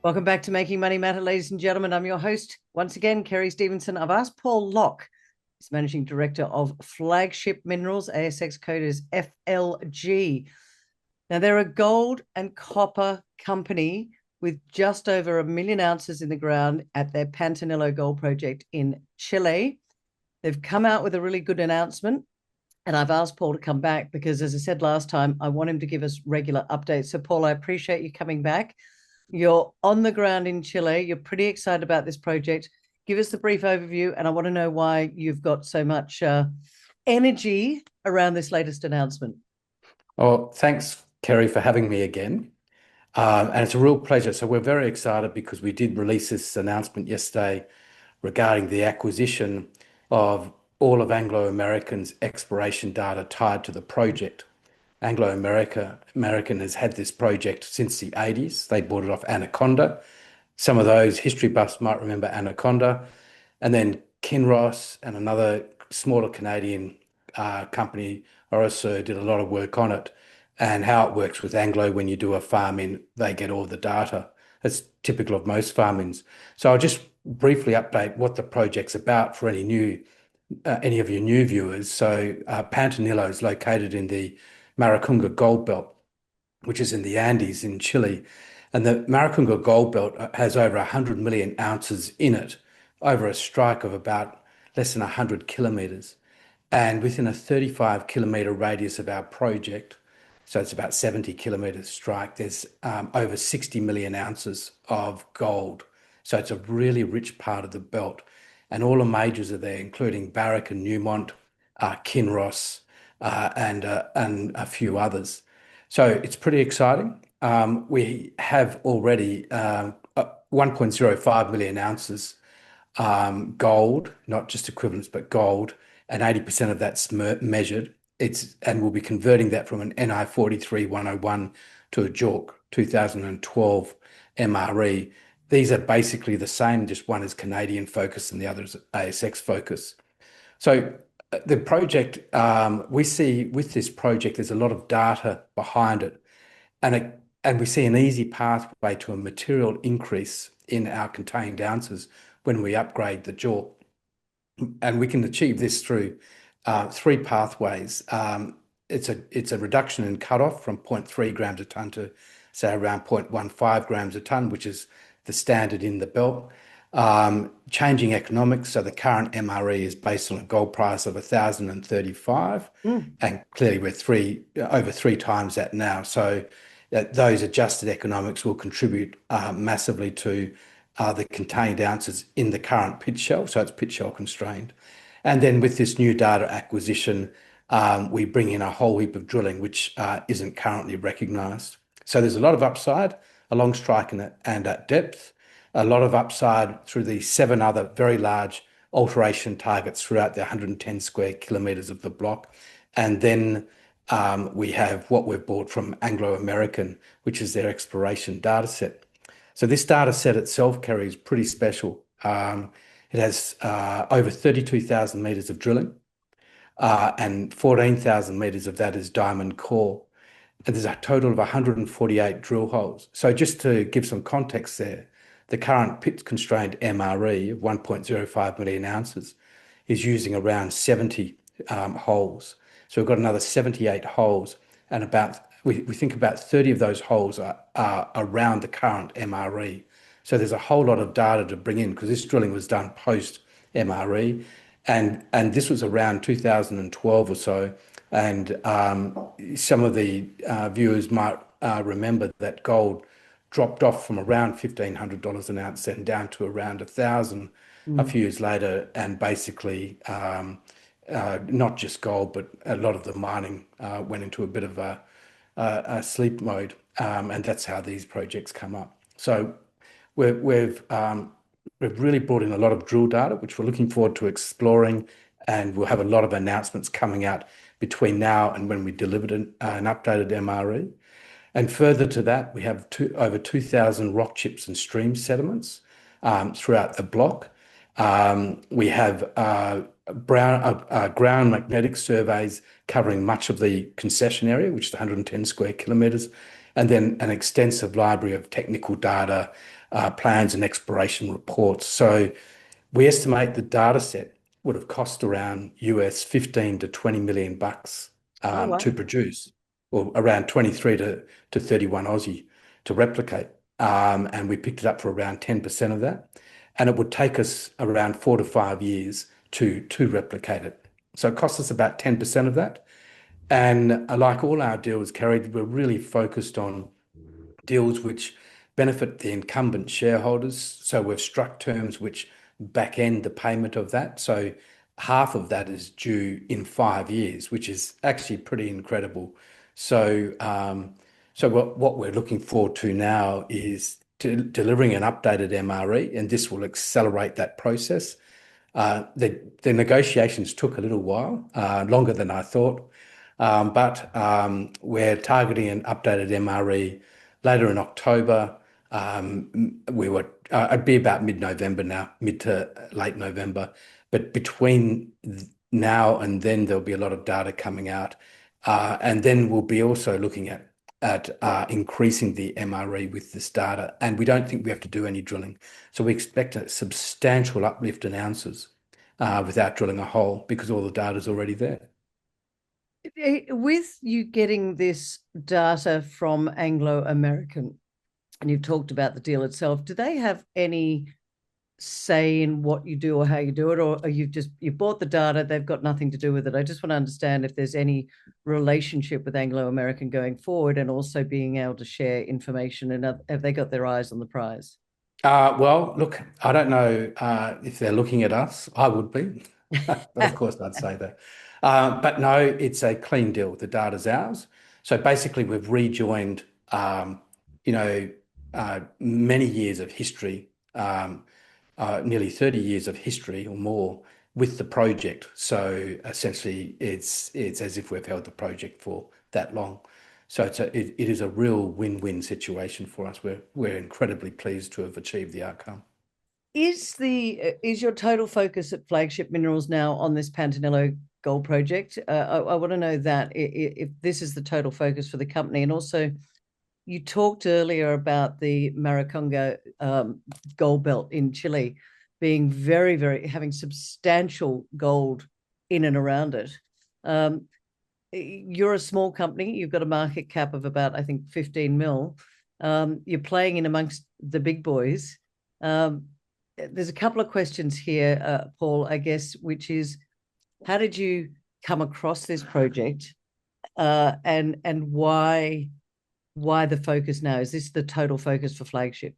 Welcome back to Making Money Matter, ladies and gentlemen. I'm your host, once again, Kerry Stevenson. I've asked Paul Locke, he's Managing Director of Flagship Minerals, ASX code is FLG. Now, they're a gold and copper company with just over 1 million ounces in the ground at their Pantanillo Gold Project in Chile. They've come out with a really good announcement, and I've asked Paul to come back because, as I said last time, I want him to give us regular updates. So, Paul, I appreciate you coming back. You're on the ground in Chile. You're pretty excited about this project. Give us the brief overview, and I want to know why you've got so much energy around this latest announcement. Oh, thanks, Kerry, for having me again. And it's a real pleasure. So we're very excited because we did release this announcement yesterday regarding the acquisition of all of Anglo American's exploration data tied to the project. Anglo American has had this project since the 80s. They bought it off Anaconda. Some of those history buffs might remember Anaconda. And then Kinross and another smaller Canadian company also did a lot of work on it, and how it works with Anglo. When you do a farm in, they get all the data. That's typical of most farm-ins. So I'll just briefly update what the project's about for any of your new viewers. So Pantanillo is located in the Maricunga Gold Belt, which is in the Andes in Chile. And the Maricunga Gold Belt has over 100 million ounces in it, over a strike of about less than 100 kilometres. And within a 35 kilometre radius of our project, so it's about 70 kilometres strike, there's over 60 million ounces of gold. So it's a really rich part of the belt. And all the majors are there, including Barrick and Newmont, Kinross, and a few others. So it's pretty exciting. We have already 1.05 million ounces gold, not just equivalents, but gold, and 80% of that's measured. And we'll be converting that from an NI 43-101 to a JORC 2012 MRE. These are basically the same, just one is Canadian focus and the other is ASX focus. So the project, we see with this project, there's a lot of data behind it, and we see an easy pathway to a material increase in our contained ounces when we upgrade the JORC. And we can achieve this through three pathways. It's a reduction in cutoff from 0.3 grams a tonne to, say, around 0.15 grams a tonne, which is the standard in the belt. Changing economics, so the current MRE is based on a gold price of 1,035, and clearly we're over three times that now. So those adjusted economics will contribute massively to the contained ounces in the current pit shell, so it's pit shell constrained. And then with this new data acquisition, we bring in a whole heap of drilling, which isn't currently recognised. So there's a lot of upside along strike and at depth, a lot of upside through the 7 other very large alteration targets throughout the 110 square kilometres of the block. And then we have what we've bought from Anglo American, which is their exploration data set. So this data set itself, Kerry, is pretty special. It has over 32,000 metres of drilling, and 14,000 metres of that is diamond core. And there's a total of 148 drill holes. So just to give some context there, the current pit-constrained MRE of 1.05 million ounces is using around 70 holes. So we've got another 78 holes, and we think about 30 of those holes are around the current MRE. So there's a whole lot of data to bring in because this drilling was done post MRE, and this was around 2012 or so. And some of the viewers might remember that gold dropped off from around $1,500 an ounce and down to around 1,000 a few years later, and basically not just gold, but a lot of the mining went into a bit of a sleep mode, and that's how these projects come up. So we've really brought in a lot of drill data, which we're looking forward to exploring, and we'll have a lot of announcements coming out between now and when we delivered an updated MRE. And further to that, we have over 2,000 rock chips and stream sediments throughout the block. We have ground magnetic surveys covering much of the concession area, which is 110 square kilometres. and then an extensive library of technical data, plans and exploration reports. So we estimate the data set would have cost around US 15 to 20 million bucks Oh, to wow. produce, or around 23 to 31 Aussie to replicate. And we picked it up for around 10% of that. And it would take us around 4 to 5 years to replicate it. So it costs us about 10% of that. And like all our deals, Kerry, we're really focused on deals which benefit the incumbent shareholders. So we've struck terms which back end the payment of that. So half of that is due in 5 years, which is actually pretty incredible. So, what we're looking forward to now is delivering an updated MRE, and this will accelerate that process. The negotiations took a little while, longer than I thought, but we're targeting an updated MRE later in October. It'd be about mid-November now, mid to late November. But between now and then, there'll be a lot of data coming out. And then we'll be also looking at increasing the MRE with this data. And we don't think we have to do any drilling. So we expect a substantial uplift in ounces without drilling a hole because all the data is already there. With you getting this data from Anglo American, and you've talked about the deal itself, do they have any say in what you do or how you do it, or are you bought the data, they've got nothing to do with it? I just want to understand if there's any relationship with Anglo American going forward, and also being able to share information, and have they got their eyes on the prize? Well, look, I don't know if they're looking at us. I would be. Of course, I'd say that. But no, it's a clean deal. The data's ours. So basically, we've rejoined, you know, many years of history, nearly 30 years of history or more with the project. So essentially, it's as if we've held the project for that long. So it is a real win-win situation for us. We're incredibly pleased to have achieved the outcome. Is your total focus at Flagship Minerals now on this Pantanillo Gold Project? I want to know that if this is the total focus for the company, and also you talked earlier about the Maricunga gold belt in Chile being very, very having substantial gold in and around it. You're a small company. You've got a market cap of about, I think, 15 mil. You're playing in amongst the big boys. There's a couple of questions here, Paul, I guess, which is, how did you come across this project, and why the focus now? Is this the total focus for Flagship?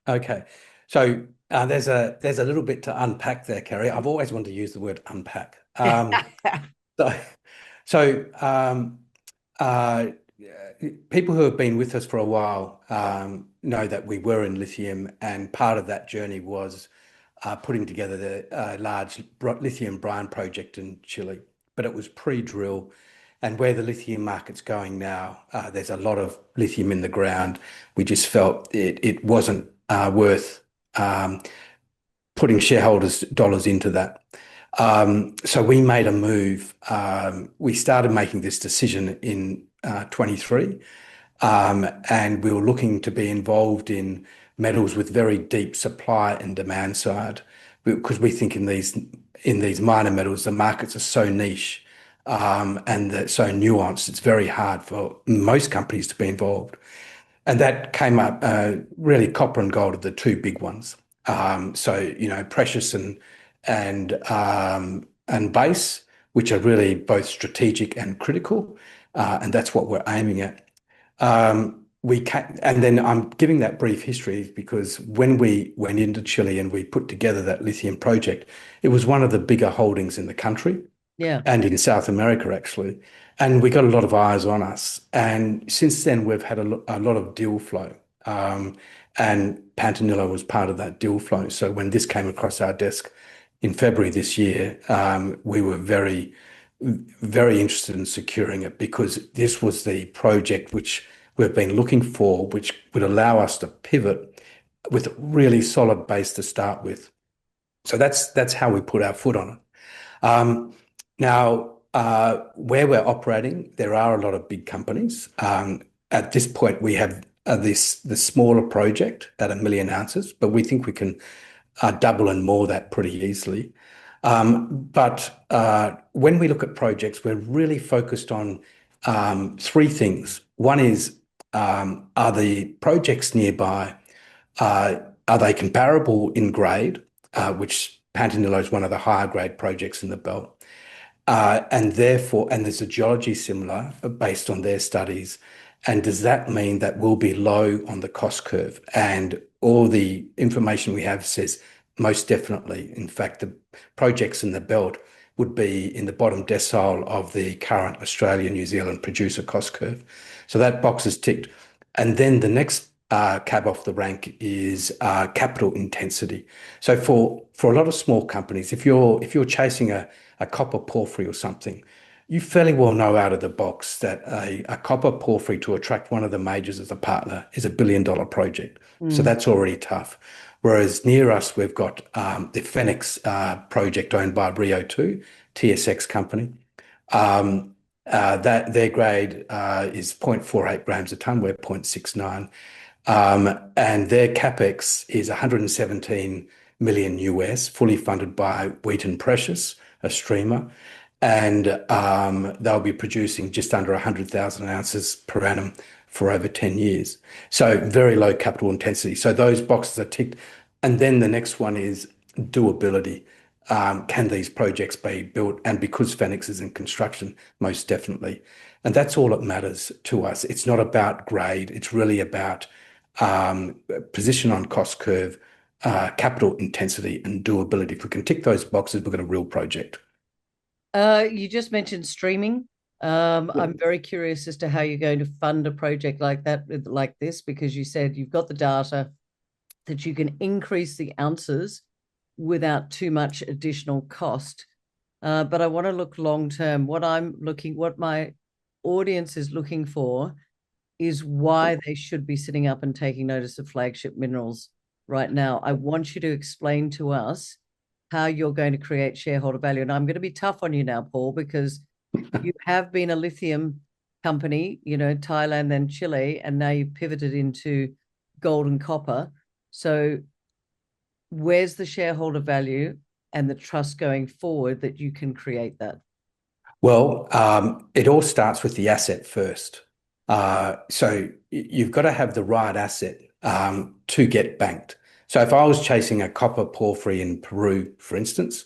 Okay, so there's a little bit to unpack there, Kerry. I've always wanted to use the word unpack. So, so people who have been with us for a while know that we were in lithium, and part of that journey was putting together the large lithium brine project in Chile. But it was pre-drill, and where the lithium market's going now, there's a lot of lithium in the ground. We just felt it wasn't worth putting shareholders' dollars into that. So we made a move. We started making this decision in 23, and we were looking to be involved in metals with very deep supply and demand side, because we think in these minor metals, the markets are so niche, and they're so nuanced. It's very hard for most companies to be involved. And that came up, really copper and gold are the two big ones. So, precious and base, which are really both strategic and critical, and that's what we're aiming at. And then I'm giving that brief history because when we went into Chile and we put together that lithium project, it was one of the bigger holdings in the country. Yeah. And in South America, actually. And we got a lot of eyes on us. And since then, we've had a lot of deal flow. And Pantanillo was part of that deal flow. So when this came across our desk in February this year, we were very, very interested in securing it, because this was the project which we've been looking for, which would allow us to pivot with a really solid base to start with. So that's how we put our foot on it. Now, where we're operating, there are a lot of big companies. at this point, we have the smaller project at 1 million ounces, but we think we can double and more that pretty easily. But when we look at projects, we're really focused on three things. One is, are the projects nearby, are they comparable in grade, which Pantanillo is one of the higher grade projects in the belt. And there's a geology similar based on their studies. And does that mean that we'll be low on the cost curve? And all the information we have says most definitely. In fact, the projects in the belt would be in the bottom decile of the current Australia, New Zealand producer cost curve. So that box is ticked. And then the next cab off the rank is capital intensity. So for a lot of small companies, if you're chasing a copper porphyry or something, you fairly well know out of the box that a copper porphyry to attract one of the majors as a partner is $1 billion project. So that's already tough. Whereas near us, we've got the Phoenix project owned by Rio 2, TSX company. That their grade is 0.48 grams a tonne, we're 0.69. And their capex is 117 million US, fully funded by Wheaton Precious, a streamer. And they'll be producing just under 100,000 ounces per annum for over 10 years. So very low capital intensity. So those boxes are ticked. And then the next one is doability. Can these projects be built? And because Phoenix is in construction, most definitely. And that's all that matters to us. It's not about grade. It's really about position on cost curve, capital intensity, and doability. If we can tick those boxes, we've got a real project. You just mentioned streaming. I'm very curious as to how you're going to fund a project like that, like this, because you said you've got the data that you can increase the ounces without too much additional cost. But I want to look long term. What my audience is looking for is why they should be sitting up and taking notice of Flagship Minerals right now. I want you to explain to us how you're going to create shareholder value. And I'm going to be tough on you now, Paul, because you have been a lithium company, Thailand, then Chile, and now you've pivoted into gold and copper. So where's the shareholder value and the trust going forward that you can create that? Well, it all starts with the asset first. So you've got to have the right asset to get banked. So if I was chasing a copper porphyry in Peru, for instance,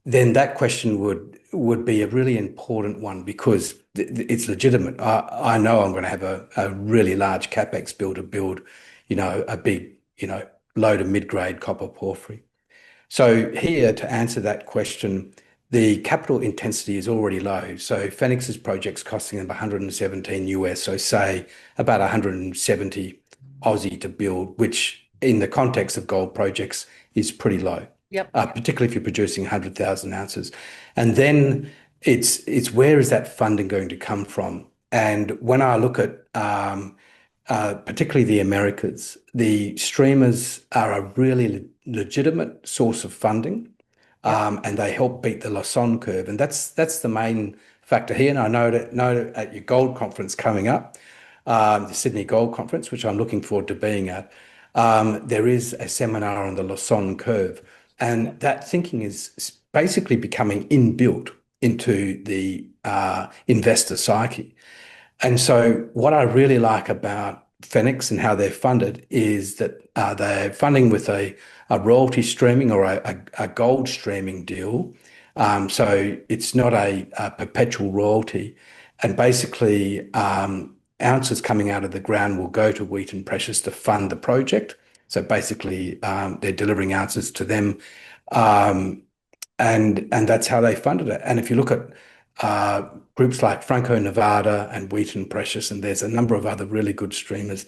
then that question would be a really important one because it's legitimate. I know I'm going to have a really large capex bill to build, a big, low to mid-grade copper porphyry. So here, to answer that question, the capital intensity is already low. So Phoenix's project's costing them 117 US, so say about 170 Aussie to build, which in the context of gold projects is pretty low. Yep. Particularly if you're producing 100,000 ounces. And then it's where is that funding going to come from? And when I look at particularly the Americas, the streamers are a really legitimate source of funding, and they help beat the Lausanne curve. And that's the main factor here. And I know that at your gold conference coming up, the Sydney Gold Conference, which I'm looking forward to being at, there is a seminar on the Lausanne curve. And that thinking is basically becoming inbuilt into the investor psyche. And so what I really like about Phoenix and how they're funded is that they're funding with a royalty streaming or a gold streaming deal. So it's not a perpetual royalty. And basically, ounces coming out of the ground will go to Wheaton Precious to fund the project. So basically, they're delivering ounces to them, and that's how they funded it. And if you look at groups like Franco-Nevada and Wheaton Precious, and there's a number of other really good streamers,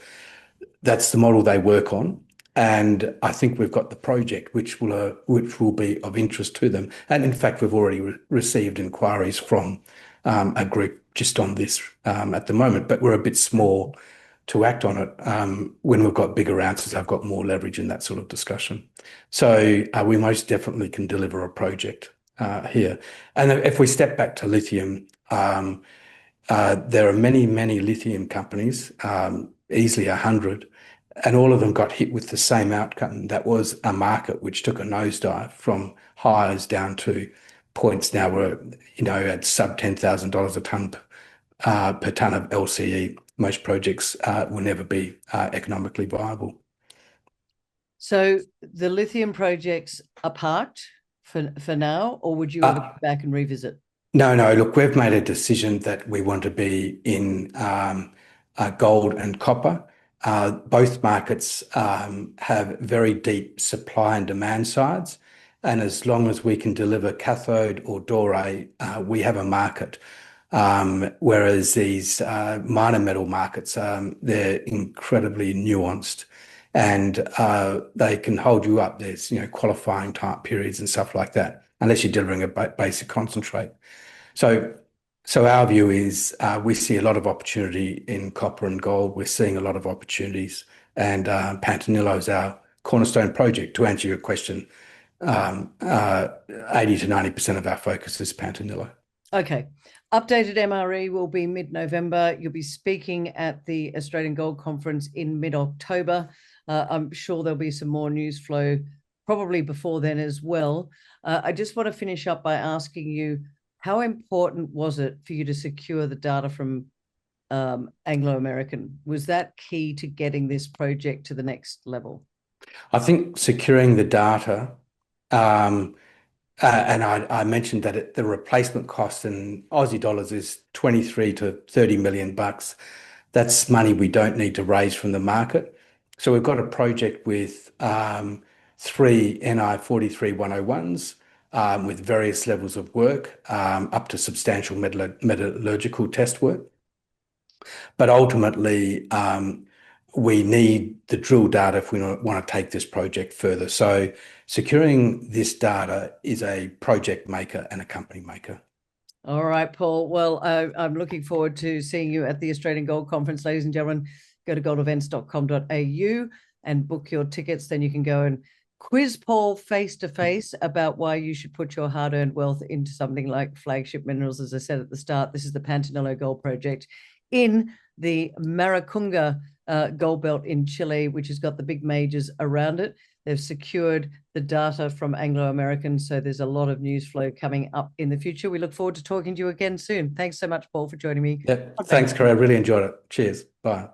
that's the model they work on. And I think we've got the project which will be of interest to them. And in fact, we've already received inquiries from a group just on this at the moment, but we're a bit small to act on it. When we've got bigger ounces, I've got more leverage in that sort of discussion. So we most definitely can deliver a project here. And if we step back to lithium, there are many lithium companies, easily 100, and all of them got hit with the same outcome. That was a market which took a nosedive from highs down to points now where, at sub $10,000 a tonne per tonne of LCE. Most projects will never be economically viable. So the lithium projects are parked for now, or would you ever go back and revisit? No. Look, we've made a decision that we want to be in gold and copper. Both markets have very deep supply and demand sides, and as long as we can deliver cathode or doré, we have a market. Whereas these minor metal markets, they're incredibly nuanced, and they can hold you up. There's qualifying type periods and stuff like that, unless you're delivering a basic concentrate. So our view is we see a lot of opportunity in copper and gold. We're seeing a lot of opportunities, and Pantanillo is our cornerstone project. To answer your question, 80 to 90% of our focus is Pantanillo. Okay. Updated MRE will be mid-November. You'll be speaking at the Australian Gold Conference in mid-October. I'm sure there'll be some more news flow probably before then as well. I just want to finish up by asking you, how important was it for you to secure the data from Anglo American? Was that key to getting this project to the next level? I think securing the data, and I mentioned that the replacement cost in Aussie dollars is 23 to 30 million bucks. That's money we don't need to raise from the market. So we've got a project with 3 NI 43-101s with various levels of work, up to substantial metallurgical test work. But ultimately, we need the drill data if we want to take this project further. So securing this data is a project maker and a company maker. All right, Paul. Well, I'm looking forward to seeing you at the Australian Gold Conference, ladies and gentlemen. Go to goldevents.com.au and book your tickets. Then you can go and quiz Paul face-to-face about why you should put your hard-earned wealth into something like Flagship Minerals. As I said at the start, this is the Pantanillo Gold Project in the Maricunga gold belt in Chile, which has got the big majors around it. They've secured the data from Anglo American, so there's a lot of news flow coming up in the future. We look forward to talking to you again soon. Thanks so much, Paul, for joining me. Yeah, thanks, Kerry. I really enjoyed it. Cheers. Bye.